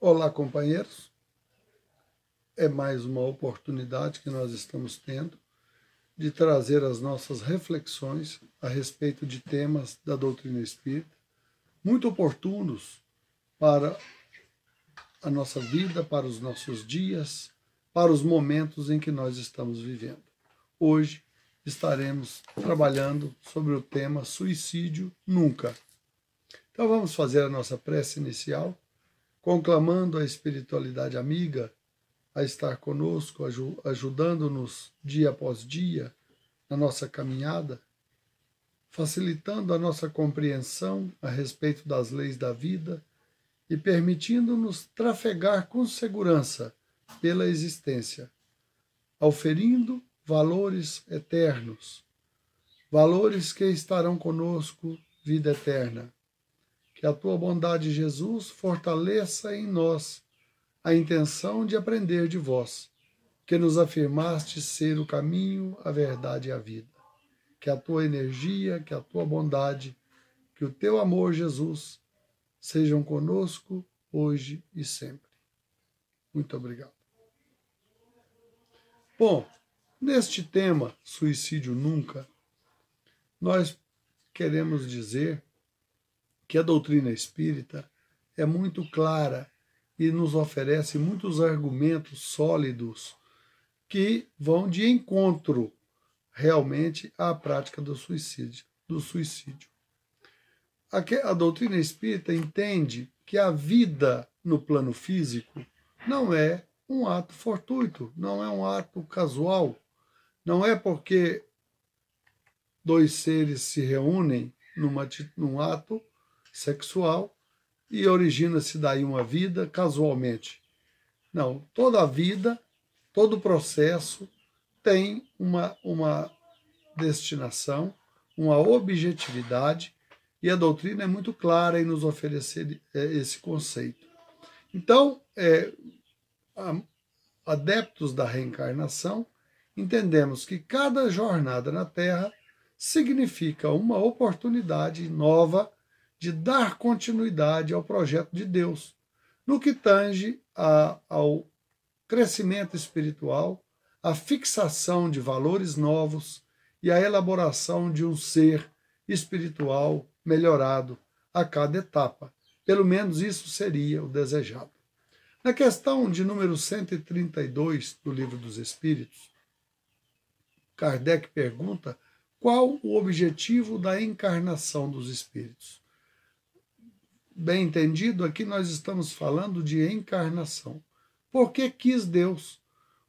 Olá, companheiros. É mais uma oportunidade que nós estamos tendo de trazer as nossas reflexões a respeito de temas da doutrina espírita, muito oportunos para a nossa vida, para os nossos dias, para os momentos em que nós estamos vivendo. Hoje estaremos trabalhando sobre o tema Suicídio Nunca. Então vamos fazer a nossa prece inicial, conclamando a espiritualidade amiga a estar conosco, ajudando-nos dia após dia na nossa caminhada, facilitando a nossa compreensão a respeito das leis da vida e permitindo-nos trafegar com segurança pela existência, auferindo valores eternos, valores que estarão conosco vida eterna. Que a tua bondade, Jesus, fortaleça em nós a intenção de aprender de vós, que nos afirmaste ser o caminho, a verdade e a vida. Que a tua energia, que a tua bondade, que o teu amor, Jesus, sejam conosco hoje e sempre. Muito obrigado. Bom, neste tema, Suicídio Nunca, nós queremos dizer que a doutrina espírita é muito clara e nos oferece muitos argumentos sólidos que vão de encontro realmente à prática do suicídio. A doutrina espírita entende que a vida no plano físico não é um ato fortuito, não é um ato casual, não é porque dois seres se reúnem num ato sexual e origina-se daí uma vida casualmente. Não, toda a vida, todo o processo tem uma destinação, uma objetividade, e a doutrina é muito clara em nos oferecer esse conceito. Então, adeptos da reencarnação, entendemos que cada jornada na Terra significa uma oportunidade nova de dar continuidade ao projeto de Deus, no que tange ao crescimento espiritual, à fixação de valores novos e à elaboração de um ser espiritual melhorado a cada etapa. Pelo menos isso seria o desejado. Na questão de número 132 do Livro dos Espíritos, Kardec pergunta qual o objetivo da encarnação dos espíritos. Bem entendido, aqui nós estamos falando de encarnação. Por que quis Deus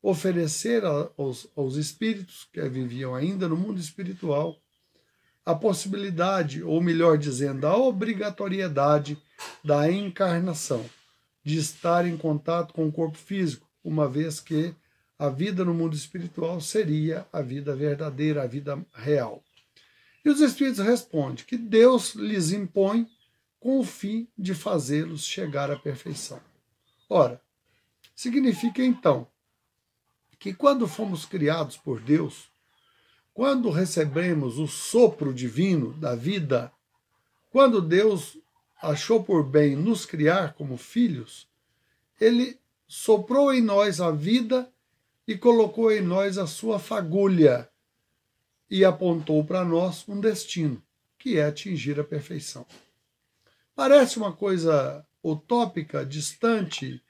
oferecer aos espíritos que viviam ainda no mundo espiritual a possibilidade, ou melhor dizendo, a obrigatoriedade da encarnação, de estar em contato com o corpo físico, uma vez que a vida no mundo espiritual seria a vida verdadeira, a vida real? E os espíritos respondem que Deus lhes impõe com o fim de fazê-los chegar à perfeição. Ora, significa então que quando fomos criados por Deus, quando recebemos o sopro divino da vida, quando Deus achou por bem nos criar como filhos, Ele soprou em nós a vida e colocou em nós a sua fagulha e apontou para nós um destino, que é atingir a perfeição. Parece uma coisa utópica, distante,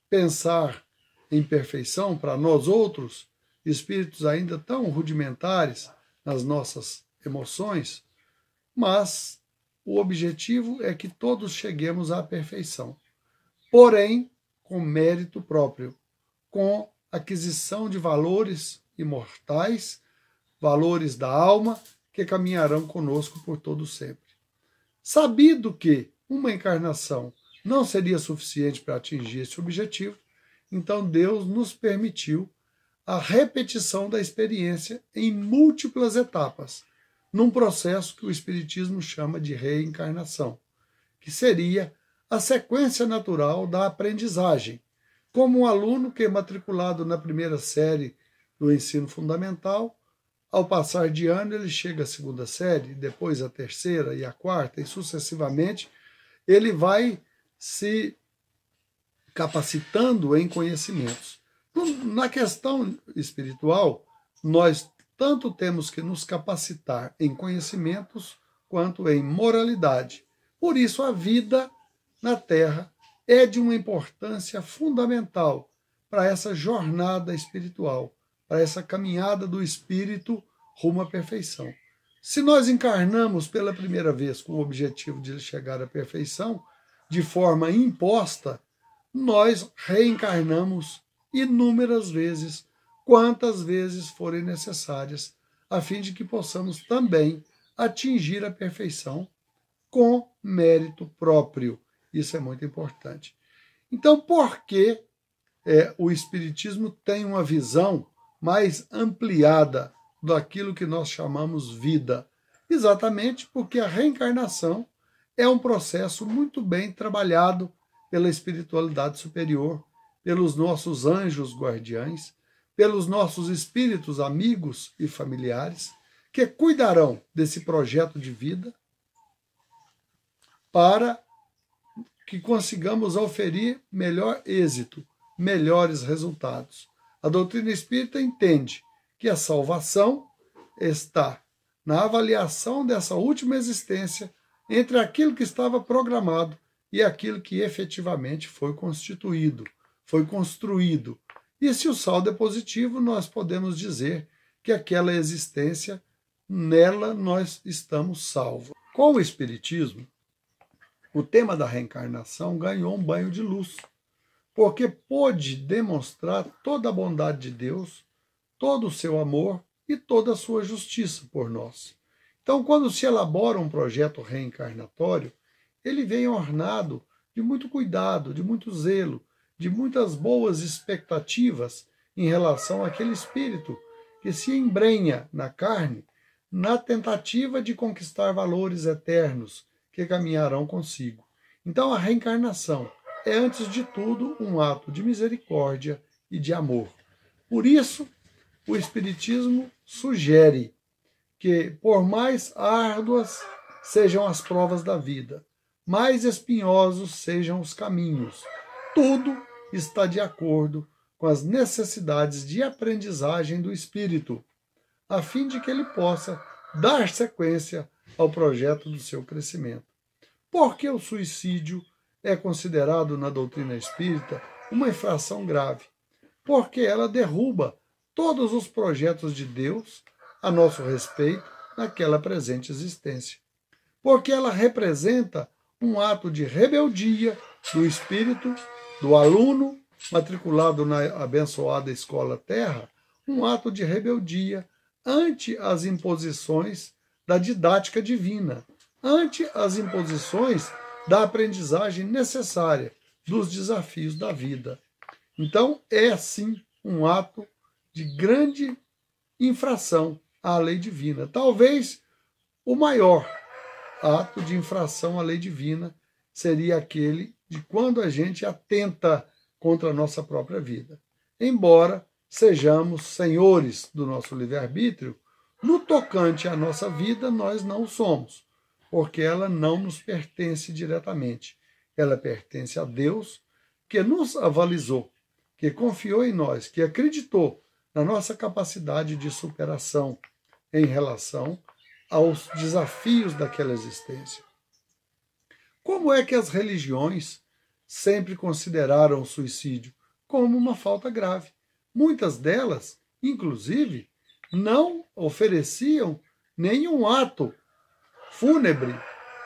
pensar em perfeição para nós outros, espíritos ainda tão rudimentares nas nossas emoções, mas o objetivo é que todos cheguemos à perfeição, porém com mérito próprio, com aquisição de valores imortais, valores da alma, que caminharão conosco por todo sempre. Sabido que uma encarnação não seria suficiente para atingir esse objetivo, então Deus nos permitiu a repetição da experiência em múltiplas etapas, num processo que o Espiritismo chama de reencarnação, que seria a sequência natural da aprendizagem, como um aluno que é matriculado na primeira série do ensino fundamental, ao passar de ano ele chega à segunda série, depois à terceira e à quarta, e sucessivamente ele vai se capacitando em conhecimentos. Na questão espiritual, nós tanto temos que nos capacitar em conhecimentos quanto em moralidade. Por isso, a vida na Terra é de uma importância fundamental para essa jornada espiritual, para essa caminhada do espírito rumo à perfeição. Se nós encarnamos pela primeira vez com o objetivo de chegar à perfeição, de forma imposta, nós reencarnamos inúmeras vezes, quantas vezes forem necessárias, a fim de que possamos também atingir a perfeição com mérito próprio. Isso é muito importante. Então, por que o Espiritismo tem uma visão mais ampliada daquilo que nós chamamos vida? Exatamente porque a reencarnação é um processo muito bem trabalhado pela espiritualidade superior, pelos nossos anjos guardiães, pelos nossos espíritos amigos e familiares, que cuidarão desse projeto de vida para que consigamos oferir melhor êxito, melhores resultados. A doutrina espírita entende que a salvação está na avaliação dessa última existência entre aquilo que estava programado e aquilo que efetivamente foi constituído, foi construído. E se o saldo é positivo, nós podemos dizer que aquela existência, nela nós estamos salvos. Com o Espiritismo, o tema da reencarnação ganhou um banho de luz, porque pôde demonstrar toda a bondade de Deus, todo o seu amor e toda a sua justiça por nós. Então, quando se elabora um projeto reencarnatório, ele vem ornado de muito cuidado, de muito zelo, de muitas boas expectativas em relação àquele espírito que se embrenha na carne na tentativa de conquistar valores eternos que caminharão consigo. Então, a reencarnação é, antes de tudo, um ato de misericórdia e de amor. Por isso, o Espiritismo sugere que, por mais árduas sejam as provas da vida, mais espinhosos sejam os caminhos, tudo está de acordo com as necessidades de aprendizagem do espírito, a fim de que ele possa dar sequência ao projeto do seu crescimento. Porque o suicídio é considerado na doutrina espírita uma infração grave? Porque ela derruba todos os projetos de Deus a nosso respeito naquela presente existência. Porque ela representa um ato de rebeldia do espírito, do aluno matriculado na abençoada Escola Terra, um ato de rebeldia ante as imposições da didática divina, ante as imposições da aprendizagem necessária dos desafios da vida. Então, é sim um ato de grande infração à lei divina. Talvez o maior ato de infração à lei divina seria aquele de quando a gente atenta contra a nossa própria vida. Embora sejamos senhores do nosso livre-arbítrio, no tocante à nossa vida, nós não somos, porque ela não nos pertence diretamente. Ela pertence a Deus, que nos avalizou, que confiou em nós, que acreditou na nossa capacidade de superação em relação aos desafios daquela existência. Como é que as religiões sempre consideraram o suicídio como uma falta grave? Muitas delas, inclusive, não ofereciam nenhum ato fúnebre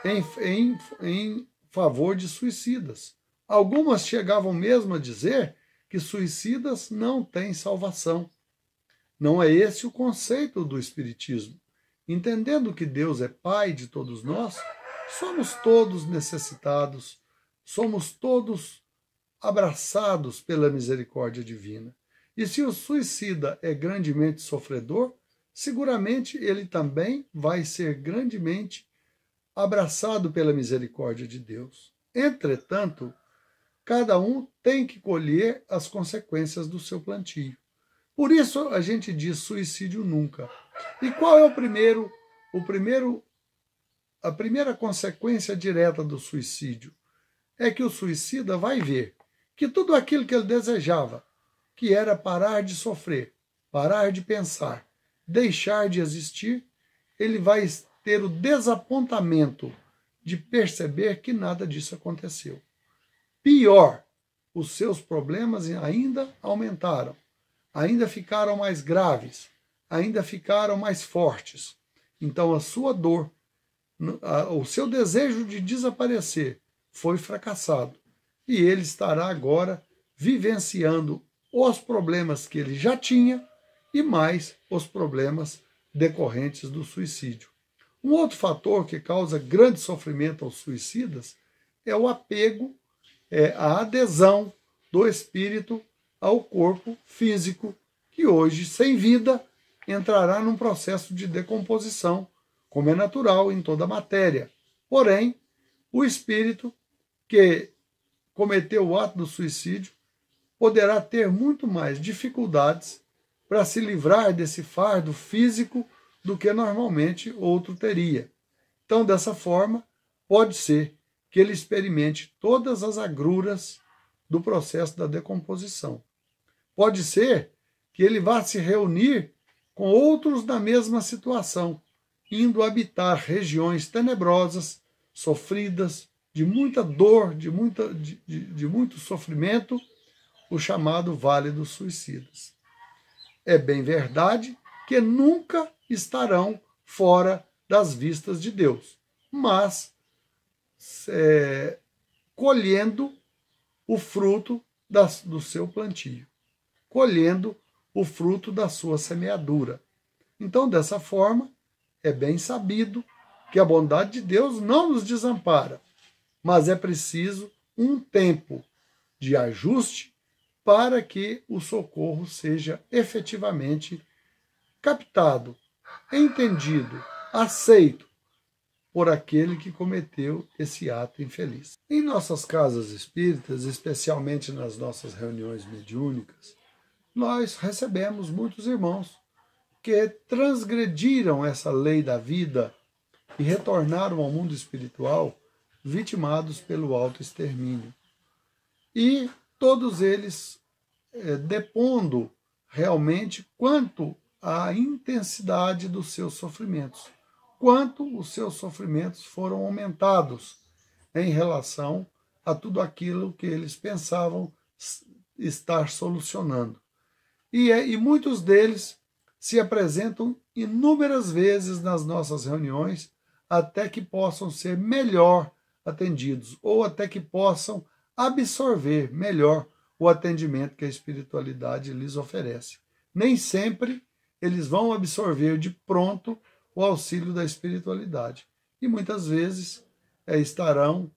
em favor de suicidas. Algumas chegavam mesmo a dizer que suicidas não têm salvação. Não é esse o conceito do Espiritismo. Entendendo que Deus é Pai de todos nós, somos todos necessitados, somos todos abraçados pela misericórdia divina. E se o suicida é grandemente sofredor, seguramente ele também vai ser grandemente abraçado pela misericórdia de Deus. Entretanto, cada um tem que colher as consequências do seu plantio. Por isso a gente diz suicídio nunca. E qual é a primeira consequência direta do suicídio? É que o suicida vai ver que tudo aquilo que ele desejava, que era parar de sofrer, parar de pensar, deixar de existir, ele vai ter o desapontamento de perceber que nada disso aconteceu. Pior, os seus problemas ainda aumentaram, ainda ficaram mais graves, ainda ficaram mais fortes. Então a sua dor, o seu desejo de desaparecer foi fracassado. E ele estará agora vivenciando os problemas que ele já tinha e mais os problemas decorrentes do suicídio. Um outro fator que causa grande sofrimento aos suicidas é o apego, a adesão do espírito ao corpo físico, que hoje, sem vida, entrará num processo de decomposição, como é natural em toda a matéria. Porém, o espírito que cometeu o ato do suicídio poderá ter muito mais dificuldades para se livrar desse fardo físico do que normalmente outro teria. Então, dessa forma, pode ser que ele experimente todas as agruras do processo da decomposição. Pode ser que ele vá se reunir com outros na mesma situação, indo habitar regiões tenebrosas, sofridas, de muita dor, de muito sofrimento, o chamado Vale dos Suicidas. É bem verdade que nunca estarão fora das vistas de Deus, mas colhendo o fruto do seu plantio, colhendo o fruto da sua semeadura. Então, dessa forma, é bem sabido que a bondade de Deus não nos desampara, mas é preciso um tempo de ajuste para que o socorro seja efetivamente captado, entendido, aceito por aquele que cometeu esse ato infeliz. Em nossas casas espíritas, especialmente nas nossas reuniões mediúnicas, nós recebemos muitos irmãos que transgrediram essa lei da vida e retornaram ao mundo espiritual vitimados pelo autoextermínio. E todos eles depondo realmente quanto à intensidade dos seus sofrimentos, quanto os seus sofrimentos foram aumentados em relação a tudo aquilo que eles pensavam estar solucionando. E muitos deles se apresentam inúmeras vezes nas nossas reuniões até que possam ser melhor atendidos ou até que possam absorver melhor o atendimento que a espiritualidade lhes oferece. Nem sempre eles vão absorver de pronto o auxílio da espiritualidade. E muitas vezes estarão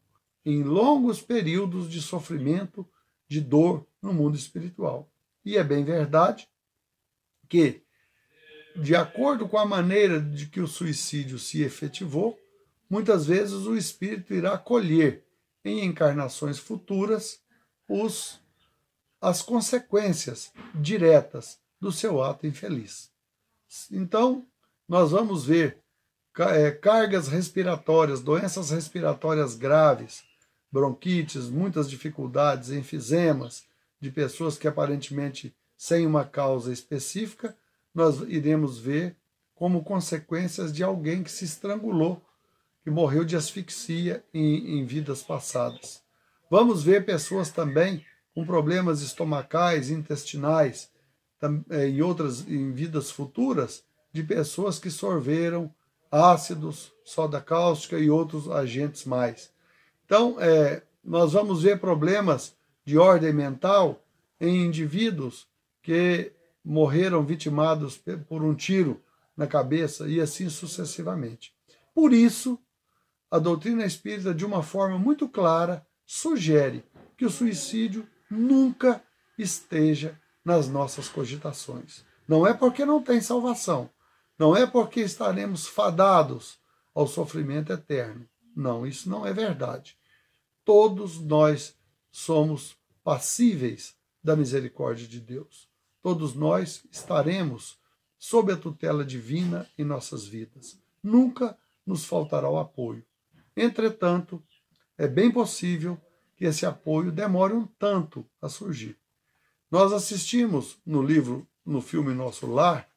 em longos períodos de sofrimento, de dor no mundo espiritual. E é bem verdade que, de acordo com a maneira de que o suicídio se efetivou, muitas vezes o espírito irá colher em encarnações futuras as consequências diretas do seu ato infeliz. Então, nós vamos ver cargas respiratórias, doenças respiratórias graves, bronquites, muitas dificuldades, enfisemas, de pessoas que aparentemente sem uma causa específica, nós iremos ver como consequências de alguém que se estrangulou, que morreu de asfixia em vidas passadas. Vamos ver pessoas também com problemas estomacais, intestinais, em vidas futuras, de pessoas que sorveram ácidos, soda cáustica e outros agentes mais. Então, nós vamos ver problemas de ordem mental em indivíduos que morreram vitimados por um tiro na cabeça e assim sucessivamente. Por isso, a doutrina espírita, de uma forma muito clara, sugere que o suicídio nunca esteja nas nossas cogitações. Não é porque não tem salvação, não é porque estaremos fadados ao sofrimento eterno. Não, isso não é verdade. Todos nós somos passíveis da misericórdia de Deus. Todos nós estaremos sob a tutela divina em nossas vidas. Nunca nos faltará o apoio. Entretanto, é bem possível que esse apoio demore um tanto a surgir. Nós assistimos no filme Nosso Lar,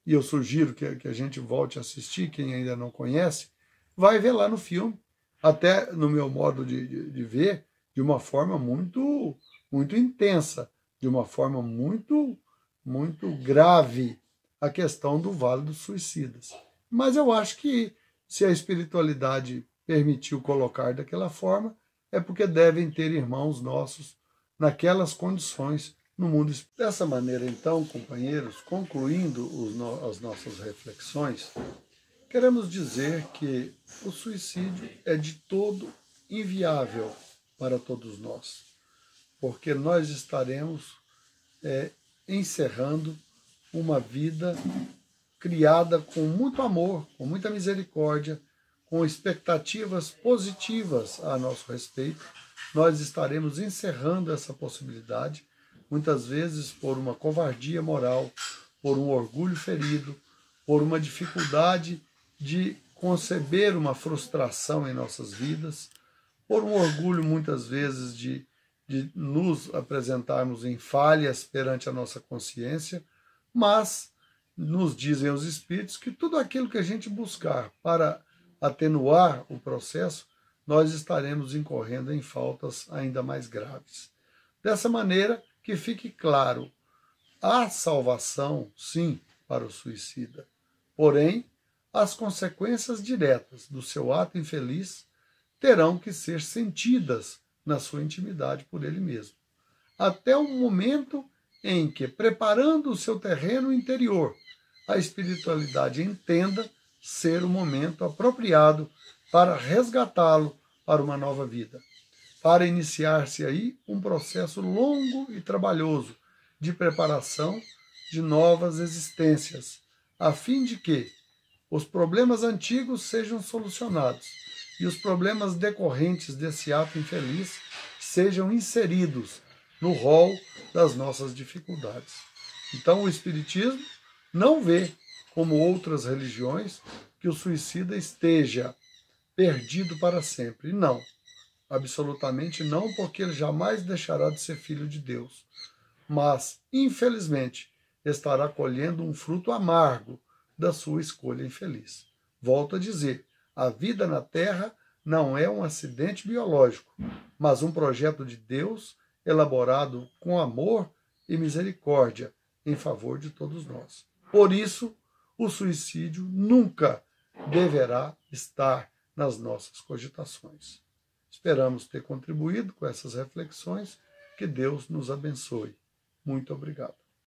e eu sugiro que a gente volte a assistir, quem ainda não conhece, vai ver lá no filme, até no meu modo de ver, de uma forma muito, muito intensa, de uma forma muito, muito grave, a questão do Vale dos Suicidas. Mas eu acho que se a espiritualidade permitiu colocar daquela forma, é porque devem ter irmãos nossos naquelas condições no mundo. Dessa maneira, então, companheiros, concluindo as nossas reflexões, queremos dizer que o suicídio é de todo inviável para todos nós, porque nós estaremos encerrando uma vida criada com muito amor, com muita misericórdia, com expectativas positivas a nosso respeito. Nós estaremos encerrando essa possibilidade, muitas vezes por uma covardia moral, por um orgulho ferido, por uma dificuldade de conceber uma frustração em nossas vidas, por um orgulho muitas vezes de nos apresentarmos em falhas perante a nossa consciência, mas nos dizem os Espíritos que tudo aquilo que a gente buscar para atenuar o processo, nós estaremos incorrendo em faltas ainda mais graves. Dessa maneira, que fique claro, há salvação, sim, para o suicida. Porém, as consequências diretas do seu ato infeliz terão que ser sentidas na sua intimidade por ele mesmo. Até o momento em que, preparando o seu terreno interior, a espiritualidade entenda ser o momento apropriado para resgatá-lo para uma nova vida, para iniciar-se aí um processo longo e trabalhoso de preparação de novas existências, a fim de que os problemas antigos sejam solucionados e os problemas decorrentes desse ato infeliz sejam inseridos no rol das nossas dificuldades. Então o Espiritismo não vê, como outras religiões, que o suicida esteja perdido para sempre. Não, absolutamente não, porque ele jamais deixará de ser filho de Deus. Mas, infelizmente, estará colhendo um fruto amargo da sua escolha infeliz. Volto a dizer, a vida na Terra não é um acidente biológico, mas um projeto de Deus elaborado com amor e misericórdia em favor de todos nós. Por isso, o suicídio nunca deverá estar nas nossas cogitações. Esperamos ter contribuído com essas reflexões. Que Deus nos abençoe. Muito obrigado.